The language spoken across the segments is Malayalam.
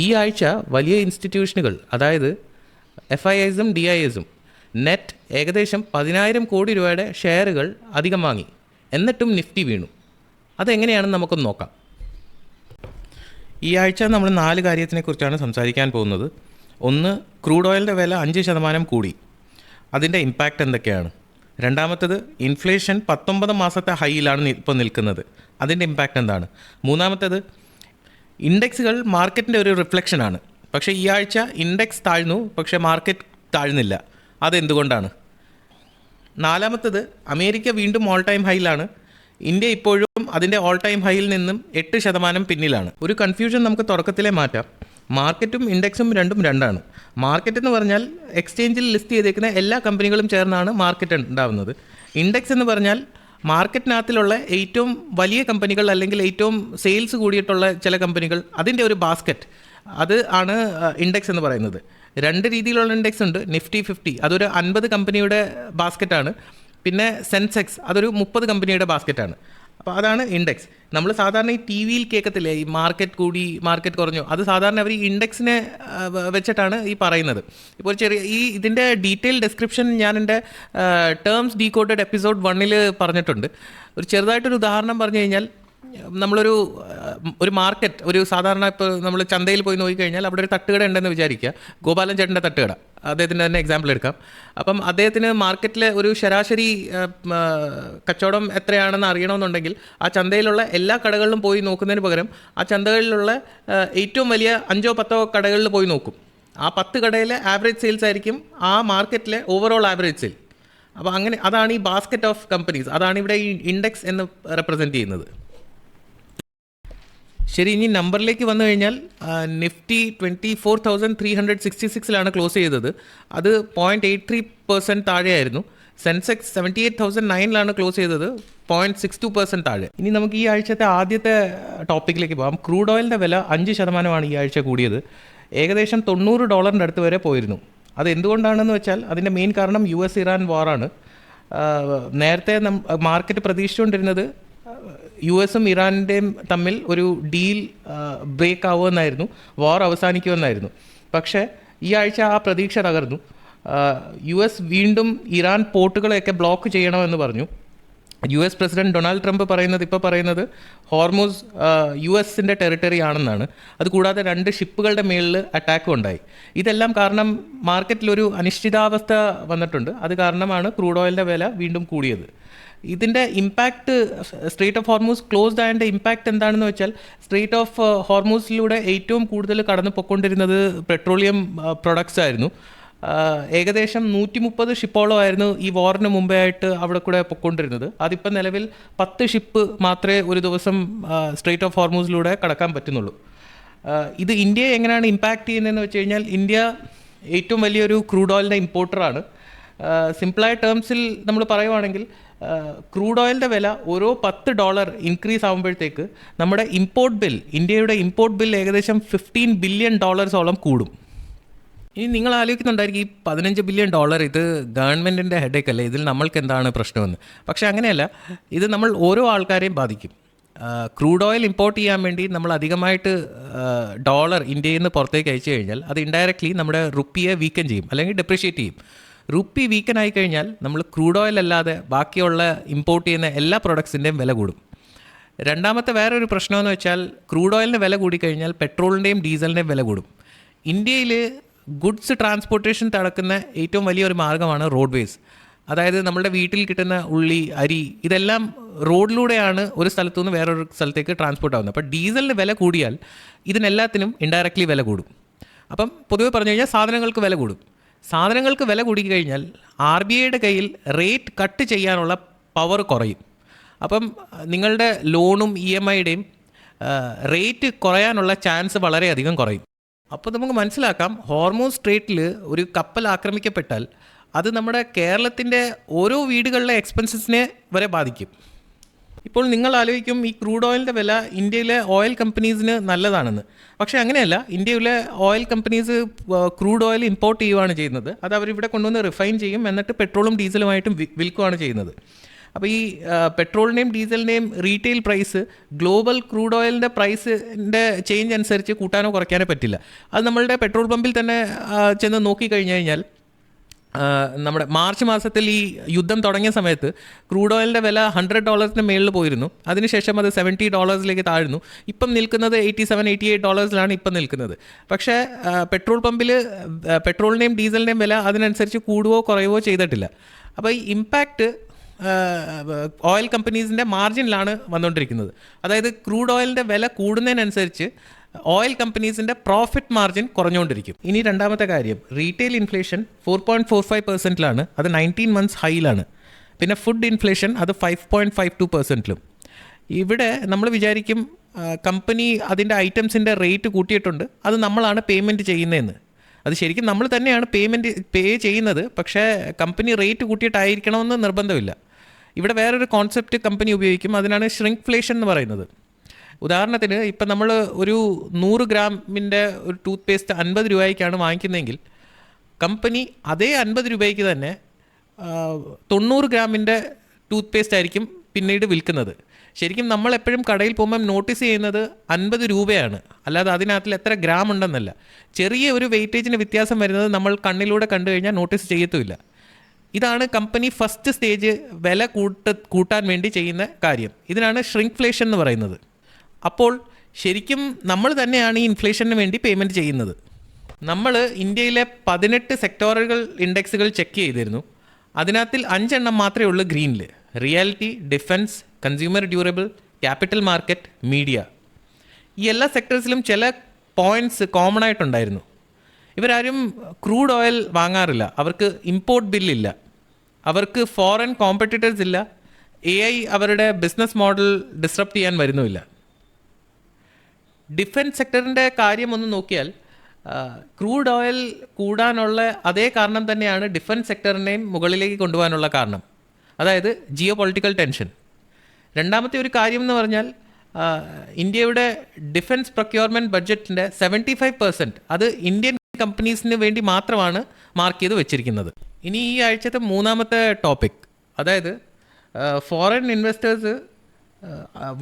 ഈ ആഴ്ച വലിയ ഇൻസ്റ്റിറ്റ്യൂഷനുകൾ, അതായത് FIIസും DIIസും നെറ്റ് ഏകദേശം 10,000 കോടി രൂപയുടെ ഷെയറുകൾ അധികം വാങ്ങി. എന്നിട്ടും നിഫ്റ്റി വീണു. അതെങ്ങനെയാണെന്ന് നമുക്കൊന്ന് നോക്കാം. ഈ ആഴ്ച നമ്മൾ 4 കാര്യത്തിനെക്കുറിച്ചാണ് സംസാരിക്കാൻ പോകുന്നത്. ഒന്ന്, ക്രൂഡ് ഓയിലിൻ്റെ വില 5% കൂടി. അതിൻ്റെ ഇമ്പാക്റ്റ് എന്തൊക്കെയാണ്? രണ്ടാമത്തത്, ഇൻഫ്ലേഷൻ 19 മാസത്തെ ഹൈയിലാണ് ഇപ്പോൾ നിൽക്കുന്നത്. അതിൻ്റെ ഇമ്പാക്റ്റ് എന്താണ്? മൂന്നാമത്തത്, ഇൻഡെക്സുകൾ മാർക്കറ്റിൻ്റെ ഒരു റിഫ്ലക്ഷനാണ്. പക്ഷേ ഈ ആഴ്ച ഇൻഡെക്സ് താഴ്ന്നു, പക്ഷേ മാർക്കറ്റ് താഴ്ന്നില്ല. അതെന്തുകൊണ്ടാണ്? നാലാമത്തത്, അമേരിക്ക വീണ്ടും ഓൾ ടൈം ഹൈയിലാണ്. ഇന്ത്യ ഇപ്പോഴും അതിൻ്റെ ഓൾ ടൈം ഹൈയിൽ നിന്നും 8% പിന്നിലാണ്. ഒരു കൺഫ്യൂഷൻ നമുക്ക് തുടക്കത്തിലേ മാറ്റാം. മാർക്കറ്റും ഇൻഡെക്സും രണ്ടാണ്. മാർക്കറ്റ് എന്ന് പറഞ്ഞാൽ എക്സ്ചേഞ്ചിൽ ലിസ്റ്റ് ചെയ്തേക്കുന്ന എല്ലാ കമ്പനികളും ചേർന്നാണ് മാർക്കറ്റ് ഉണ്ടാവുന്നത്. ഇൻഡെക്സ് എന്ന് പറഞ്ഞാൽ മാർക്കറ്റിനകത്തിലുള്ള ഏറ്റവും വലിയ കമ്പനികൾ അല്ലെങ്കിൽ ഏറ്റവും സെയിൽസ് കൂടിയിട്ടുള്ള ചില കമ്പനികൾ, അതിൻ്റെ ഒരു ബാസ്ക്കറ്റ്, അത് ആണ് ഇൻഡെക്സ് എന്ന് പറയുന്നത്. 2 രീതിയിലുള്ള ഇൻഡെക്സ് ഉണ്ട്. നിഫ്റ്റി 50 അതൊരു 50 കമ്പനിയുടെ ബാസ്ക്കറ്റാണ്. പിന്നെ സെൻസെക്സ് അതൊരു 30 കമ്പനിയുടെ ബാസ്ക്കറ്റാണ്. അപ്പോൾ അതാണ് ഇൻഡെക്സ്. നമ്മൾ സാധാരണ ഈ ടി വിയിൽ കേൾക്കത്തില്ലേ, ഈ മാർക്കറ്റ് കൂടി മാർക്കറ്റ് കുറഞ്ഞു, അത് സാധാരണ അവർ ഈ ഇൻഡെക്സിനെ വെച്ചിട്ടാണ് ഈ പറയുന്നത്. ഇപ്പോൾ ഒരു ചെറിയ ഇതിൻ്റെ ഡീറ്റെയിൽ ഡിസ്ക്രിപ്ഷൻ ഞാൻ എൻ്റെ ടേംസ് ഡീകോഡഡ് എപ്പിസോഡ് 1 പറഞ്ഞിട്ടുണ്ട്. ഒരു ചെറുതായിട്ടൊരു ഉദാഹരണം പറഞ്ഞു കഴിഞ്ഞാൽ, നമ്മളൊരു മാർക്കറ്റ്, ഒരു സാധാരണ ഇപ്പോൾ നമ്മൾ ചന്തയിൽ പോയി നോക്കിക്കഴിഞ്ഞാൽ അവിടെ ഒരു തട്ടുകട ഉണ്ടെന്ന് വിചാരിക്കുക. ഗോപാലൻ ചേട്ടൻ്റെ തട്ടുകട, അദ്ദേഹത്തിൻ്റെ തന്നെ എക്സാമ്പിൾ എടുക്കാം. അപ്പം അദ്ദേഹത്തിന് മാർക്കറ്റിലെ ഒരു ശരാശരി കച്ചവടം എത്രയാണെന്ന് അറിയണമെന്നുണ്ടെങ്കിൽ ആ ചന്തയിലുള്ള എല്ലാ കടകളിലും പോയി നോക്കുന്നതിന് പകരം ആ ചന്തകളിലുള്ള ഏറ്റവും വലിയ 5-10 കടകളിൽ പോയി നോക്കും. ആ 10 കടയിലെ ആവറേജ് സെയിൽസ് ആയിരിക്കും ആ മാർക്കറ്റിലെ ഓവറോൾ ആവറേജ് സെയിൽ. അപ്പോൾ അങ്ങനെ അതാണ് ഈ ബാസ്ക്കറ്റ് ഓഫ് കമ്പനീസ്, അതാണ് ഇവിടെ ഈ ഇൻഡെക്സ് എന്ന് റെപ്രസെൻറ്റ് ചെയ്യുന്നത്. ശരി, ഇനി നമ്പറിലേക്ക് വന്നു കഴിഞ്ഞാൽ നിഫ്റ്റി 24,366 ക്ലോസ് ചെയ്തത്. അത് 0.83% താഴെയായിരുന്നു. സെൻസെക്സ് 78,009 ക്ലോസ് ചെയ്തത്, 0.62% താഴെ. ഇനി നമുക്ക് ഈ ആഴ്ചത്തെ ആദ്യത്തെ ടോപ്പിക്കിലേക്ക് പോകാം. ക്രൂഡ് ഓയിലിൻ്റെ വില 5% ഈ ആഴ്ച കൂടിയത്. ഏകദേശം $90 അടുത്ത് വരെ പോയിരുന്നു. അത് എന്തുകൊണ്ടാണെന്ന് വെച്ചാൽ അതിൻ്റെ മെയിൻ കാരണം US-ഇറാൻ വാറാണ്. നേരത്തെ മാർക്കറ്റ് പ്രതീക്ഷിച്ചുകൊണ്ടിരുന്നത് US-ഉം ഇറാൻ്റെയും തമ്മിൽ ഒരു ഡീൽ ബ്രേക്ക് ആവുമെന്നായിരുന്നു, വാർ അവസാനിക്കുമെന്നായിരുന്നു. പക്ഷേ ഈ ആഴ്ച ആ പ്രതീക്ഷ തകർന്നു. US വീണ്ടും ഇറാൻ പോർട്ടുകളെയൊക്കെ ബ്ലോക്ക് ചെയ്യണമെന്ന് പറഞ്ഞു. US പ്രസിഡന്റ് ഡൊണാൾഡ് ട്രംപ് പറയുന്നത് ഹോർമൂസ് US-ൻ്റെ ടെറിട്ടറി ആണെന്നാണ്. അതുകൂടാതെ 2 ഷിപ്പുകളുടെ മേളിൽ അറ്റാക്കും ഉണ്ടായി. ഇതെല്ലാം കാരണം മാർക്കറ്റിലൊരു അനിശ്ചിതാവസ്ഥ വന്നിട്ടുണ്ട്. അത് കാരണമാണ് ക്രൂഡ് ഓയിലിൻ്റെ വില വീണ്ടും കൂടിയത്. ഇതിൻ്റെ impact, strait of Hormuz closed ആയതിൻ്റെ ഇമ്പാക്റ്റ് എന്താണെന്ന് വെച്ചാൽ, സ്ട്രെയ്റ്റ് ഓഫ് ഹോർമൂസിലൂടെ ഏറ്റവും കൂടുതൽ കടന്നു പൊയ്ക്കൊണ്ടിരുന്നത് പെട്രോളിയം പ്രൊഡക്ട്സ് ആയിരുന്നു. ഏകദേശം 130 ഷിപ്പോളം ആയിരുന്നു ഈ വാറിന് മുമ്പേ ആയിട്ട് അവിടെ കൂടെ പൊയ്ക്കൊണ്ടിരുന്നത്. അതിപ്പോൾ നിലവിൽ 10 ഷിപ്പ് മാത്രമേ ഒരു ദിവസം സ്ട്രെയ്റ്റ് ഓഫ് ഹോർമൂസിലൂടെ കടക്കാൻ പറ്റുന്നുള്ളൂ. ഇത് ഇന്ത്യയെ എങ്ങനെയാണ് ഇമ്പാക്റ്റ് ചെയ്യുന്നതെന്ന് വെച്ച് കഴിഞ്ഞാൽ, ഇന്ത്യ ഏറ്റവും വലിയൊരു ക്രൂഡ് ഓയിലിൻ്റെ ഇമ്പോർട്ടറാണ്. സിമ്പിളായ ടേംസിൽ നമ്മൾ പറയുവാണെങ്കിൽ, ക്രൂഡ് ഓയിലിൻ്റെ വില ഓരോ $10 ഇൻക്രീസ് ആകുമ്പോഴത്തേക്ക് നമ്മുടെ ഇന്ത്യയുടെ ഇമ്പോർട്ട് ബിൽ ഏകദേശം $15 ബില്യൺ കൂടും. ഇനി നിങ്ങൾ ആലോചിക്കുന്നുണ്ടായിരിക്കും, ഈ $15 ബില്യൺ ഇത് ഗവൺമെൻറ്റിൻ്റെ ഹെഡേക്ക് അല്ലേ, ഇതിൽ നമ്മൾക്ക് എന്താണ് പ്രശ്നമെന്ന്. പക്ഷേ അങ്ങനെയല്ല, ഇത് നമ്മൾ ഓരോ ആൾക്കാരെയും ബാധിക്കും. ക്രൂഡ് ഓയിൽ ഇമ്പോർട്ട് ചെയ്യാൻ വേണ്ടി നമ്മൾ അധികമായിട്ട് ഡോളർ ഇന്ത്യയിൽ നിന്ന് പുറത്തേക്ക് അയച്ചു കഴിഞ്ഞാൽ അത് ഇൻഡയറക്ട്ലി നമ്മുടെ റുപ്പിയെ വീക്കൻ ചെയ്യും, അല്ലെങ്കിൽ ഡെപ്രിഷ്യേറ്റ് ചെയ്യും. റുപ്പി വീക്കൻ ആയി കഴിഞ്ഞാൽ നമ്മൾ ക്രൂഡ് ഓയിൽ അല്ലാതെ ബാക്കിയുള്ള ഇമ്പോർട്ട് ചെയ്യുന്ന എല്ലാ പ്രൊഡക്ട്സിൻ്റെയും വില കൂടും. രണ്ടാമത്തെ വേറൊരു പ്രശ്നമെന്ന് വെച്ചാൽ, ക്രൂഡ് ഓയിലിന് വില കൂടിക്കഴിഞ്ഞാൽ പെട്രോളിൻ്റെയും ഡീസലിൻ്റെയും വില കൂടും. ഇന്ത്യയിൽ ഗുഡ്സ് ട്രാൻസ്പോർട്ടേഷൻ നടക്കുന്ന ഏറ്റവും വലിയൊരു മാർഗ്ഗമാണ് റോഡ്വേസ്. അതായത് നമ്മുടെ വീട്ടിൽ കിട്ടുന്ന ഉള്ളി, അരി, ഇതെല്ലാം റോഡിലൂടെയാണ് ഒരു സ്ഥലത്തു നിന്ന് വേറൊരു സ്ഥലത്തേക്ക് ട്രാൻസ്പോർട്ട് ആവുന്നത്. അപ്പോൾ ഡീസലിന് വില കൂടിയാൽ ഇതിനെല്ലാത്തിനും ഇൻഡയറക്ട്ലി വില കൂടും. അപ്പം പൊതുവെ പറഞ്ഞു കഴിഞ്ഞാൽ സാധനങ്ങൾക്ക് വില കൂടും. സാധനങ്ങൾക്ക് വില കൂടിക്കഴിഞ്ഞാൽ RBIയുടെ കയ്യിൽ റേറ്റ് കട്ട് ചെയ്യാനുള്ള പവർ കുറയും. അപ്പം നിങ്ങളുടെ ലോണും EMIയുടെയും റേറ്റ് കുറയാനുള്ള ചാൻസ് വളരെയധികം കുറയും. അപ്പോൾ നമുക്ക് മനസ്സിലാക്കാം, ഹോർമൂസ് സ്ട്രെയ്റ്റിൽ ഒരു കപ്പൽ ആക്രമിക്കപ്പെട്ടാൽ അത് നമ്മുടെ കേരളത്തിൻ്റെ ഓരോ വീടുകളിലെ എക്സ്പെൻസസിനെ വരെ ബാധിക്കും. ഇപ്പോൾ നിങ്ങൾ ആലോചിക്കും, ഈ ക്രൂഡ് ഓയിലിൻ്റെ വില ഇന്ത്യയിലെ ഓയിൽ കമ്പനീസിന് നല്ലതാണെന്ന്. പക്ഷേ അങ്ങനെയല്ല. ഇന്ത്യയിലെ oil companies crude oil import ചെയ്യുകയാണ് ചെയ്യുന്നത്. അത് അവരിവിടെ കൊണ്ടുവന്ന് റിഫൈൻ ചെയ്യും, എന്നിട്ട് പെട്രോളും ഡീസലുമായിട്ടും വിൽക്കുകയാണ് ചെയ്യുന്നത്. അപ്പോൾ ഈ പെട്രോളിൻ്റെയും ഡീസലിൻ്റെയും റീറ്റെയിൽ പ്രൈസ് ഗ്ലോബൽ ക്രൂഡ് ഓയിലിൻ്റെ പ്രൈസിൻ്റെ ചേഞ്ച് അനുസരിച്ച് കൂട്ടാനോ കുറയ്ക്കാനോ പറ്റില്ല. അത് നമ്മളുടെ പെട്രോൾ പമ്പിൽ തന്നെ ചെന്ന് നോക്കിക്കഴിഞ്ഞ് കഴിഞ്ഞാൽ നമ്മുടെ മാർച്ച് മാസത്തിൽ ഈ യുദ്ധം തുടങ്ങിയ സമയത്ത് ക്രൂഡ് ഓയിലിൻ്റെ വില $100 മേളിൽ പോയിരുന്നു. അതിനുശേഷം അത് $70 താഴ്ന്നു. ഇപ്പം നിൽക്കുന്നത് $87-88 ഇപ്പം നിൽക്കുന്നത്. പക്ഷേ പെട്രോൾ പമ്പിൽ പെട്രോളിൻ്റെയും ഡീസലിൻ്റെയും വില അതിനനുസരിച്ച് കൂടുകയോ കുറയുകയോ ചെയ്തിട്ടില്ല. അപ്പോൾ ഈ ഇമ്പാക്റ്റ് ഓയിൽ കമ്പനീസിൻ്റെ മാർജിനിലാണ് വന്നുകൊണ്ടിരിക്കുന്നത്. അതായത് ക്രൂഡ് ഓയിലിൻ്റെ വില കൂടുന്നതിനനുസരിച്ച് ഓയിൽ കമ്പനീസിൻ്റെ പ്രോഫിറ്റ് മാർജിൻ കുറഞ്ഞുകൊണ്ടിരിക്കും. ഇനി രണ്ടാമത്തെ കാര്യം, റീറ്റെയിൽ ഇൻഫ്ലേഷൻ 4.45%ലാണ്, അത് 19 മന്ത്സ് ഹൈയിലാണ്. പിന്നെ ഫുഡ് ഇൻഫ്ലേഷൻ അത് 5.52%ലും. ഇവിടെ നമ്മൾ വിചാരിക്കും കമ്പനി അതിൻ്റെ ഐറ്റംസിൻ്റെ റേറ്റ് കൂട്ടിയിട്ടുണ്ട്, അത് നമ്മളാണ് പേയ്മെൻറ്റ് ചെയ്യുന്നതെന്ന്. അത് ശരിക്കും നമ്മൾ തന്നെയാണ് പേ ചെയ്യുന്നത്. പക്ഷേ കമ്പനി റേറ്റ് കൂട്ടിയിട്ടായിരിക്കണമെന്ന് നിർബന്ധമില്ല. ഇവിടെ വേറൊരു കോൺസെപ്റ്റ് കമ്പനി ഉപയോഗിക്കും, അതിനാണ് ഷ്രിങ്ക്ഫ്ലേഷൻ എന്ന് പറയുന്നത്. ഉദാഹരണത്തിന് ഇപ്പം നമ്മൾ ഒരു 100 ഗ്രാമിൻ്റെ ഒരു ടൂത്ത് പേസ്റ്റ് 50 രൂപയ്ക്കാണ് വാങ്ങിക്കുന്നതെങ്കിൽ കമ്പനി അതേ 50 രൂപയ്ക്ക് തന്നെ 90 ഗ്രാമിൻ്റെ ടൂത്ത് പേസ്റ്റ് ആയിരിക്കും പിന്നീട് വിൽക്കുന്നത്. ശരിക്കും നമ്മൾ എപ്പോഴും കടയിൽ പോകുമ്പം നോട്ടീസ് ചെയ്യുന്നത് 50 രൂപയാണ്, അല്ലാതെ അതിനകത്തിൽ എത്ര ഗ്രാം ഉണ്ടെന്നല്ല. ചെറിയ ഒരു വെയിറ്റേജിന് വ്യത്യാസം വരുന്നത് നമ്മൾ കണ്ണിലൂടെ കണ്ടു കഴിഞ്ഞാൽ നോട്ടീസ് ചെയ്യത്തുമില്ല. ഇതാണ് കമ്പനി ഫസ്റ്റ് സ്റ്റേജ് വില കൂട്ടാൻ വേണ്ടി ചെയ്യുന്ന കാര്യം. ഇതിനാണ് ഷ്രിങ്ക്ഫ്ലേഷൻ എന്ന് പറയുന്നത്. അപ്പോൾ ശരിക്കും നമ്മൾ തന്നെയാണ് ഈ ഇൻഫ്ലേഷന് വേണ്ടി പേയ്മെൻറ്റ് ചെയ്യുന്നത്. നമ്മൾ ഇന്ത്യയിലെ 18 സെക്ടോറുകൾ ഇൻഡെക്സുകൾ ചെക്ക് ചെയ്തിരുന്നു. അതിനകത്തിൽ 5 എണ്ണം മാത്രമേ ഉള്ളൂ ഗ്രീനിൽ: reality, defence, consumer durable, capital market, media. ഈ എല്ലാ സെക്ടേഴ്സിലും ചില പോയിൻറ്റ്സ് കോമൺ ആയിട്ടുണ്ടായിരുന്നു. ഇവരാരും ക്രൂഡ് ഓയിൽ വാങ്ങാറില്ല, അവർക്ക് ഇമ്പോർട്ട് ബില്ലില്ല, അവർക്ക് ഫോറിൻ കോമ്പറ്റീറ്റേഴ്സ് ഇല്ല, AI അവരുടെ ബിസിനസ് മോഡൽ ഡിസ്റപ്റ്റ് ചെയ്യാൻ വരുന്നുമില്ല. ഡിഫൻസ് സെക്ടറിൻ്റെ കാര്യം ഒന്ന് നോക്കിയാൽ ക്രൂഡ് ഓയിൽ കൂടാനുള്ള അതേ കാരണം തന്നെയാണ് ഡിഫൻസ് സെക്ടറിനെയും മുകളിലേക്ക് കൊണ്ടുപോകാനുള്ള കാരണം, അതായത് ജിയോ പൊളിറ്റിക്കൽ ടെൻഷൻ. രണ്ടാമത്തെ ഒരു കാര്യം എന്ന് പറഞ്ഞാൽ ഇന്ത്യയുടെ ഡിഫൻസ് പ്രൊക്യൂർമെൻറ്റ് ബഡ്ജറ്റിൻ്റെ 75% അത് ഇന്ത്യൻ കമ്പനീസിന് വേണ്ടി മാത്രമാണ് മാർക്ക് ചെയ്ത് വെച്ചിരിക്കുന്നത്. ഇനി ഈ ആഴ്ചത്തെ മൂന്നാമത്തെ ടോപ്പിക്, അതായത് ഫോറിൻ ഇൻവെസ്റ്റേഴ്സ്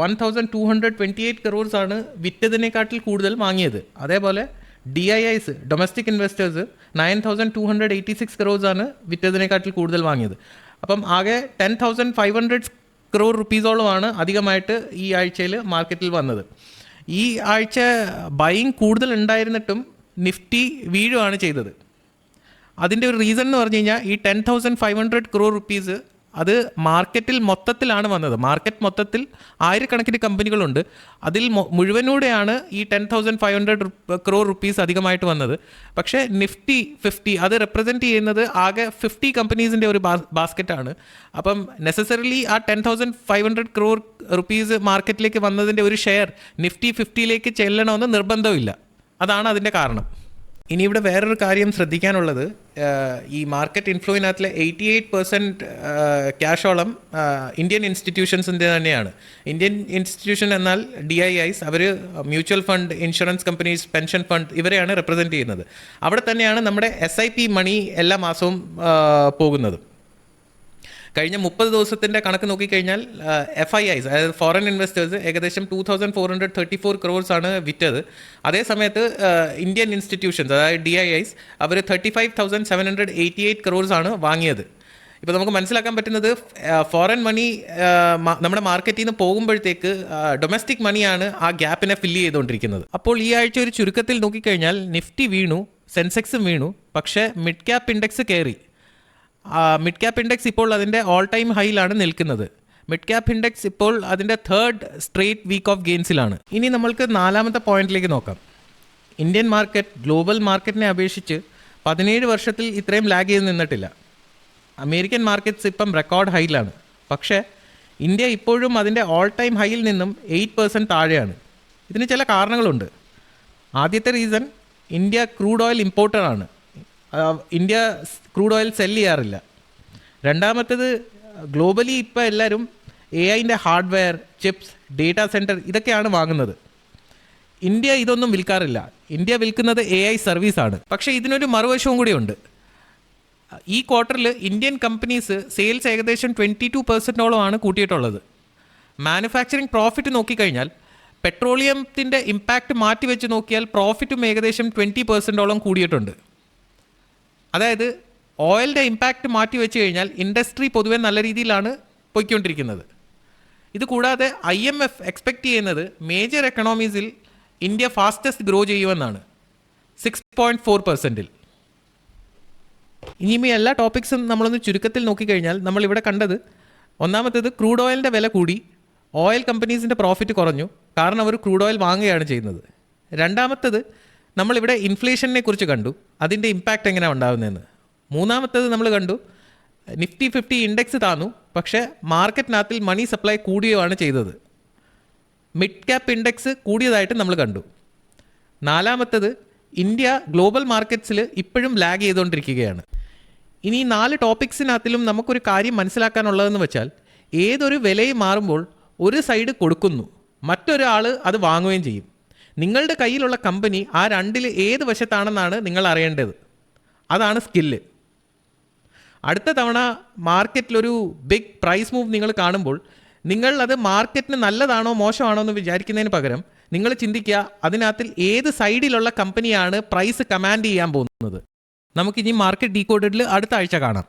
1228 crores വിറ്റതിനേക്കാട്ടിൽ കൂടുതൽ വാങ്ങിയത്. അതേപോലെ DIIs ഡൊമസ്റ്റിക് ഇൻവെസ്റ്റേഴ്സ് 9286 crores വിറ്റതിനേക്കാട്ടിൽ കൂടുതൽ വാങ്ങിയത്. അപ്പം ആകെ 10,500 crore rupeesോളമാണ് അധികമായിട്ട് ഈ ആഴ്ചയിൽ മാർക്കറ്റിൽ വന്നത്. ഈ ആഴ്ച ബൈയിങ് കൂടുതൽ ഉണ്ടായിരുന്നിട്ടും നിഫ്റ്റി വീഴുകയാണ് ചെയ്തത്. അതിൻ്റെ ഒരു റീസൺ എന്ന് പറഞ്ഞു കഴിഞ്ഞാൽ ഈ 10,500 crore rupees അത് മാർക്കറ്റിൽ മൊത്തത്തിലാണ് വന്നത്. മാർക്കറ്റ് മൊത്തത്തിൽ ആയിരക്കണക്കിന് കമ്പനികളുണ്ട്, അതിൽ മുഴുവനൂടെയാണ് ഈ 10,500 crore rupees അധികമായിട്ട് വന്നത്. പക്ഷേ നിഫ്റ്റി 50 അത് റെപ്രസെൻറ്റ് ചെയ്യുന്നത് ആകെ 50 കമ്പനീസിൻ്റെ ഒരു ബാസ്ക്കറ്റാണ്. അപ്പം നെസസറിലി ആ 10,500 crore rupees മാർക്കറ്റിലേക്ക് വന്നതിൻ്റെ ഒരു ഷെയർ നിഫ്റ്റി 50ലേക്ക് ചെല്ലണമെന്ന് നിർബന്ധമില്ല. അതാണ് അതിൻ്റെ കാരണം. ഇനി ഇവിടെ വേറൊരു കാര്യം ശ്രദ്ധിക്കാനുള്ളത്, ഈ മാർക്കറ്റ് ഇൻഫ്ലോയിനകത്തിലെ 88% ക്യാഷോളം ഇന്ത്യൻ ഇൻസ്റ്റിറ്റ്യൂഷൻസിൻ്റെ തന്നെയാണ്. ഇന്ത്യൻ ഇൻസ്റ്റിറ്റ്യൂഷൻ എന്നാൽ DIIs, അവർ mutual fund, insurance companies, pension fund ഇവരെയാണ് റെപ്രസെൻറ്റ് ചെയ്യുന്നത്. അവിടെ തന്നെയാണ് നമ്മുടെ SIP മണി എല്ലാ മാസവും പോകുന്നത്. കഴിഞ്ഞ 30 ദിവസത്തിൻ്റെ കണക്ക് നോക്കിക്കഴിഞ്ഞാൽ FIIs അതായത് ഫോറിൻ ഇൻവെസ്റ്റേഴ്സ് ഏകദേശം 2,434 crores വിറ്റത്. അതേ സമയത്ത് ഇന്ത്യൻ ഇൻസ്റ്റിറ്റ്യൂഷൻസ് അതായത് DIIs അവർ 35,788 crores വാങ്ങിയത്. ഇപ്പോൾ നമുക്ക് മനസ്സിലാക്കാൻ പറ്റുന്നത് ഫോറിൻ മണി നമ്മുടെ മാർക്കറ്റിൽ നിന്ന് പോകുമ്പോഴത്തേക്ക് ഡൊമസ്റ്റിക് മണിയാണ് ആ ഗ്യാപ്പിനെ ഫില്ല് ചെയ്തുകൊണ്ടിരിക്കുന്നത്. അപ്പോൾ ഈ ആഴ്ച ഒരു ചുരുക്കത്തിൽ നോക്കിക്കഴിഞ്ഞാൽ നിഫ്റ്റി വീണു, സെൻസെക്സും വീണു, പക്ഷേ മിഡ് ക്യാപ്പ് ഇൻഡെക്സ് കയറി. മിഡ് ക്യാപ്പ് ഇൻഡെക്സ് ഇപ്പോൾ അതിൻ്റെ ഓൾ ടൈം ഹൈയിലാണ് നിൽക്കുന്നത്. മിഡ് ക്യാപ്പ് ഇൻഡെക്സ് ഇപ്പോൾ അതിൻ്റെ 3rd straight വീക്ക് ഓഫ് ഗെയിൻസിലാണ്. ഇനി നമ്മൾക്ക് 4ാമത്തെ പോയിന്റിലേക്ക് നോക്കാം. ഇന്ത്യൻ മാർക്കറ്റ് ഗ്ലോബൽ മാർക്കറ്റിനെ അപേക്ഷിച്ച് 17 വർഷത്തിൽ ഇത്രയും ലാഗ് ചെയ്ത് നിന്നിട്ടില്ല. അമേരിക്കൻ മാർക്കറ്റ്സ് ഇപ്പം റെക്കോർഡ് ഹൈയിലാണ്. പക്ഷേ ഇന്ത്യ ഇപ്പോഴും അതിൻ്റെ ഓൾ ടൈം ഹൈയിൽ നിന്നും 8% താഴെയാണ്. ഇതിന് ചില കാരണങ്ങളുണ്ട്. ആദ്യത്തെ റീസൺ, ഇന്ത്യ ക്രൂഡ് ഓയിൽ ഇമ്പോർട്ടറാണ്. ഇന്ത്യ ക്രൂഡ് ഓയിൽ സെല് ചെയ്യാറില്ല. രണ്ടാമത്തേത്, ഗ്ലോബലി ഇപ്പോൾ എല്ലാവരും AI hardware, chips, data centre ഇതൊക്കെയാണ് വാങ്ങുന്നത്. ഇന്ത്യ ഇതൊന്നും വിൽക്കാറില്ല. ഇന്ത്യ വിൽക്കുന്നത് AI സർവീസാണ്. പക്ഷേ ഇതിനൊരു മറുവശവും കൂടിയുണ്ട്. ഈ ക്വാർട്ടറിൽ ഇന്ത്യൻ കമ്പനീസ് സെയിൽസ് ഏകദേശം 22%ഓളമാണ് കൂട്ടിയിട്ടുള്ളത്. മാനുഫാക്ചറിങ് പ്രോഫിറ്റ് നോക്കിക്കഴിഞ്ഞാൽ പെട്രോളിയത്തിൻ്റെ ഇമ്പാക്റ്റ് മാറ്റി വെച്ച് നോക്കിയാൽ പ്രോഫിറ്റും ഏകദേശം 20%ഓളം കൂടിയിട്ടുണ്ട്. അതായത് ഓയിലിൻ്റെ ഇമ്പാക്റ്റ് മാറ്റി വെച്ച് കഴിഞ്ഞാൽ ഇൻഡസ്ട്രി പൊതുവെ നല്ല രീതിയിലാണ് പോയിക്കൊണ്ടിരിക്കുന്നത്. ഇത് കൂടാതെ IMF എക്സ്പെക്റ്റ് ചെയ്യുന്നത് മേജർ എക്കണോമീസിൽ ഇന്ത്യ ഫാസ്റ്റസ്റ്റ് ഗ്രോ ചെയ്യുമെന്നാണ്, 6.4%. ഇനിയും ഈ എല്ലാ ടോപ്പിക്സും നമ്മളൊന്ന് ചുരുക്കത്തിൽ നോക്കിക്കഴിഞ്ഞാൽ നമ്മളിവിടെ കണ്ടത്, ഒന്നാമത്തേത് ക്രൂഡ് ഓയിലിൻ്റെ വില കൂടി, ഓയിൽ കമ്പനീസിൻ്റെ പ്രോഫിറ്റ് കുറഞ്ഞു, കാരണം അവർ ക്രൂഡ് ഓയിൽ വാങ്ങുകയാണ് ചെയ്യുന്നത്. രണ്ടാമത്തേത് നമ്മളിവിടെ ഇൻഫ്ലേഷനെ കുറിച്ച് കണ്ടു, അതിൻ്റെ ഇമ്പാക്റ്റ് എങ്ങനെയാണ് ഉണ്ടാകുന്നതെന്ന്. മൂന്നാമത്തേത് നമ്മൾ കണ്ടു നിഫ്റ്റി 50 ഇൻഡെക്സ് താന്നു, പക്ഷേ മാർക്കറ്റിനകത്തിൽ മണി സപ്ലൈ കൂടുകയാണ് ചെയ്തത്. മിഡ് ക്യാപ്പ് ഇൻഡെക്സ് കൂടിയതായിട്ട് നമ്മൾ കണ്ടു. നാലാമത്തേത് ഇന്ത്യ ഗ്ലോബൽ മാർക്കറ്റ്സിൽ ഇപ്പോഴും ലാഗ് ചെയ്തുകൊണ്ടിരിക്കുകയാണ്. ഇനി ഈ 4 ടോപ്പിക്സിനകത്തിലും നമുക്കൊരു കാര്യം മനസ്സിലാക്കാനുള്ളതെന്ന് വെച്ചാൽ, ഏതൊരു വിലയും മാറുമ്പോൾ ഒരു സൈഡ് കൊടുക്കുന്നു, മറ്റൊരാൾ അത് വാങ്ങുകയും ചെയ്യും. നിങ്ങളുടെ കയ്യിലുള്ള കമ്പനി ആ രണ്ടിൽ ഏത് വശത്താണെന്നാണ് നിങ്ങൾ അറിയേണ്ടത്. അതാണ് സ്കില്ല്. അടുത്ത തവണ മാർക്കറ്റിലൊരു ബിഗ് പ്രൈസ് മൂവ് നിങ്ങൾ കാണുമ്പോൾ നിങ്ങൾ അത് മാർക്കറ്റിന് നല്ലതാണോ മോശമാണോ എന്ന് വിചാരിക്കുന്നതിന് പകരം നിങ്ങൾ ചിന്തിക്കുക, അതിനകത്തിൽ ഏത് സൈഡിലുള്ള കമ്പനിയാണ് പ്രൈസ് കമാൻഡ് ചെയ്യാൻ പോകുന്നത്. നമുക്കിനി മാർക്കറ്റ് ഡീകോഡഡിൽ അടുത്ത ആഴ്ച കാണാം.